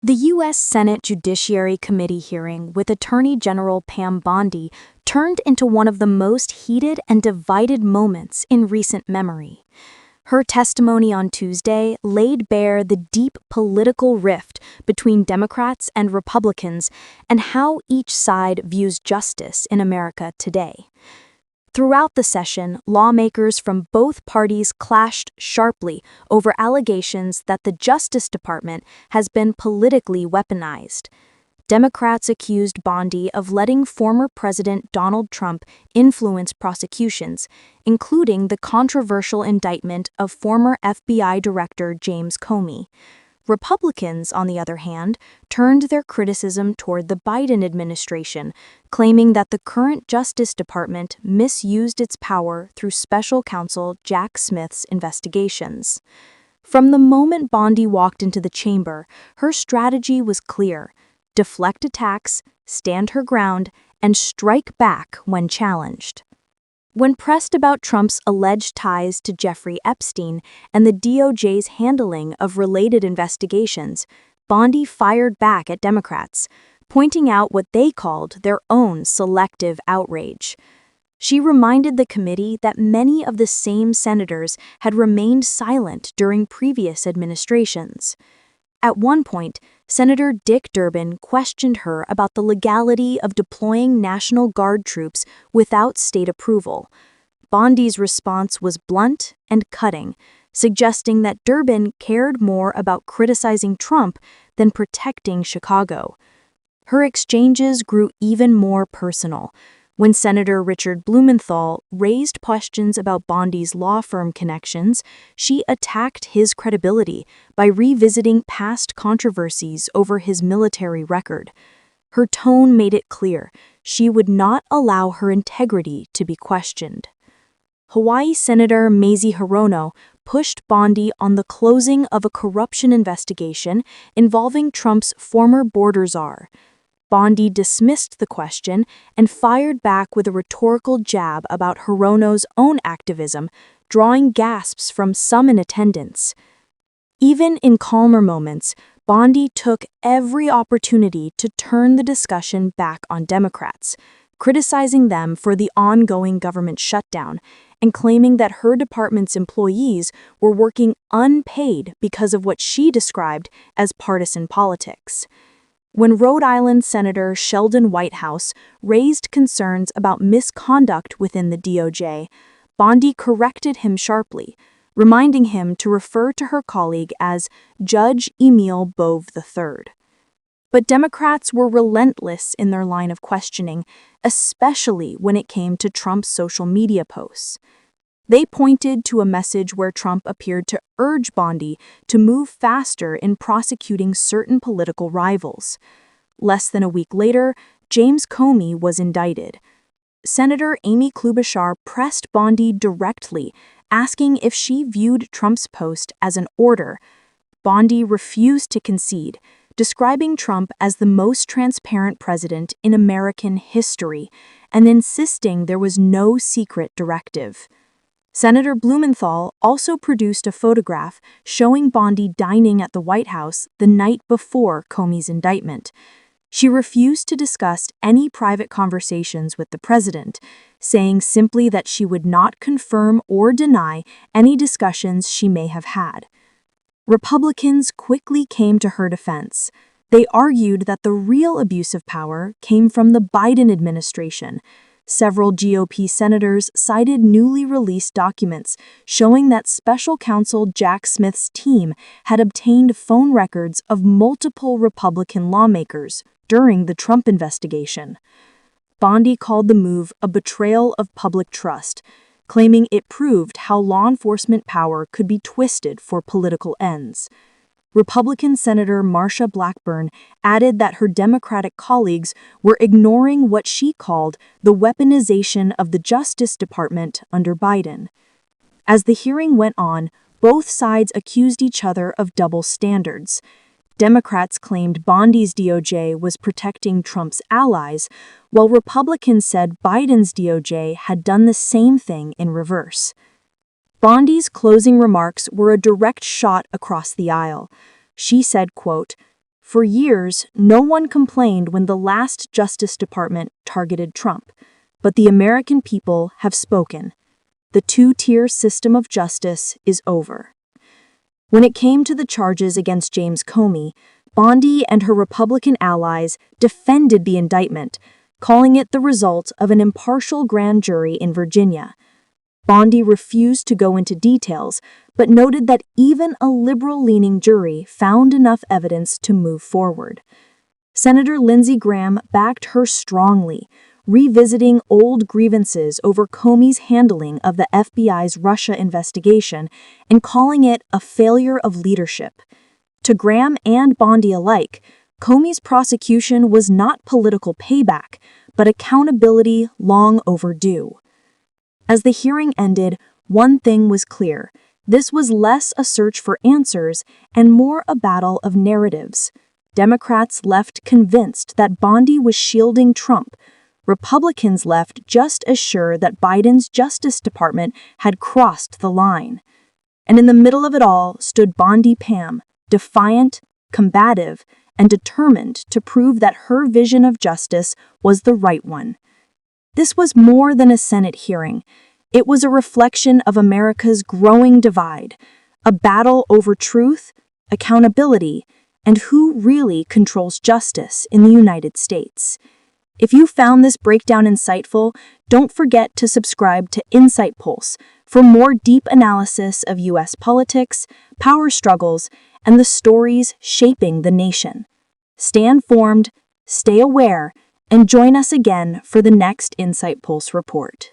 The U.S. Senate Judiciary Committee hearing with Attorney General Pam Bondi turned into one of the most heated and divided moments in recent memory. Her testimony on Tuesday laid bare the deep political rift between Democrats and Republicans and how each side views justice in America today. Throughout the session, lawmakers from both parties clashed sharply over allegations that the Justice Department has been politically weaponized. Democrats accused Bondi of letting former President Donald Trump influence prosecutions, including the controversial indictment of former FBI Director James Comey. Republicans, on the other hand, turned their criticism toward the Biden administration, claiming that the current Justice Department misused its power through Special Counsel Jack Smith's investigations. From the moment Bondi walked into the chamber, her strategy was clear: deflect attacks, stand her ground, and strike back when challenged. When pressed about Trump's alleged ties to Jeffrey Epstein and the DOJ's handling of related investigations, Bondi fired back at Democrats, pointing out what they called their own selective outrage. She reminded the committee that many of the same senators had remained silent during previous administrations. At one point, Senator Dick Durbin questioned her about the legality of deploying National Guard troops without state approval. Bondi's response was blunt and cutting, suggesting that Durbin cared more about criticizing Trump than protecting Chicago. Her exchanges grew even more personal. When Senator Richard Blumenthal raised questions about Bondi's law firm connections, she attacked his credibility by revisiting past controversies over his military record. Her tone made it clear she would not allow her integrity to be questioned. Hawaii Senator Mazie Hirono pushed Bondi on the closing of a corruption investigation involving Trump's former border czar. Bondi dismissed the question and fired back with a rhetorical jab about Hirono's own activism, drawing gasps from some in attendance. Even in calmer moments, Bondi took every opportunity to turn the discussion back on Democrats, criticizing them for the ongoing government shutdown and claiming that her department's employees were working unpaid because of what she described as partisan politics. When Rhode Island Senator Sheldon Whitehouse raised concerns about misconduct within the DOJ, Bondi corrected him sharply, reminding him to refer to her colleague as Judge Emil Bove III. But Democrats were relentless in their line of questioning, especially when it came to Trump's social media posts. They pointed to a message where Trump appeared to urge Bondi to move faster in prosecuting certain political rivals. Less than a week later, James Comey was indicted. Senator Amy Klobuchar pressed Bondi directly, asking if she viewed Trump's post as an order. Bondi refused to concede, describing Trump as the most transparent president in American history and insisting there was no secret directive. Senator Blumenthal also produced a photograph showing Bondi dining at the White House the night before Comey's indictment. She refused to discuss any private conversations with the president, saying simply that she would not confirm or deny any discussions she may have had. Republicans quickly came to her defense. They argued that the real abuse of power came from the Biden administration. Several GOP senators cited newly released documents showing that Special Counsel Jack Smith's team had obtained phone records of multiple Republican lawmakers during the Trump investigation. Bondi called the move a betrayal of public trust, claiming it proved how law enforcement power could be twisted for political ends. Republican Senator Marsha Blackburn added that her Democratic colleagues were ignoring what she called the weaponization of the Justice Department under Biden. As the hearing went on, both sides accused each other of double standards. Democrats claimed Bondi's DOJ was protecting Trump's allies, while Republicans said Biden's DOJ had done the same thing in reverse. Bondi's closing remarks were a direct shot across the aisle. She said, quote, For years, no one complained when the last Justice Department targeted Trump, but the American people have spoken. The two-tier system of justice is over. When it came to the charges against James Comey, Bondi and her Republican allies defended the indictment, calling it the result of an impartial grand jury in Virginia. Bondi refused to go into details, but noted that even a liberal-leaning jury found enough evidence to move forward. Senator Lindsey Graham backed her strongly, revisiting old grievances over Comey's handling of the FBI's Russia investigation and calling it a failure of leadership. To Graham and Bondi alike, Comey's prosecution was not political payback, but accountability long overdue. As the hearing ended, one thing was clear. This was less a search for answers and more a battle of narratives. Democrats left convinced that Bondi was shielding Trump. Republicans left just as sure that Biden's Justice Department had crossed the line. And in the middle of it all stood Bondi Pam, defiant, combative, and determined to prove that her vision of justice was the right one. This was more than a Senate hearing. It was a reflection of America's growing divide, a battle over truth, accountability, and who really controls justice in the United States. If you found this breakdown insightful, don't forget to subscribe to InsightPulse for more deep analysis of U.S. politics, power struggles, and the stories shaping the nation. Stay informed, stay aware, and join us again for the next InsightPulse report.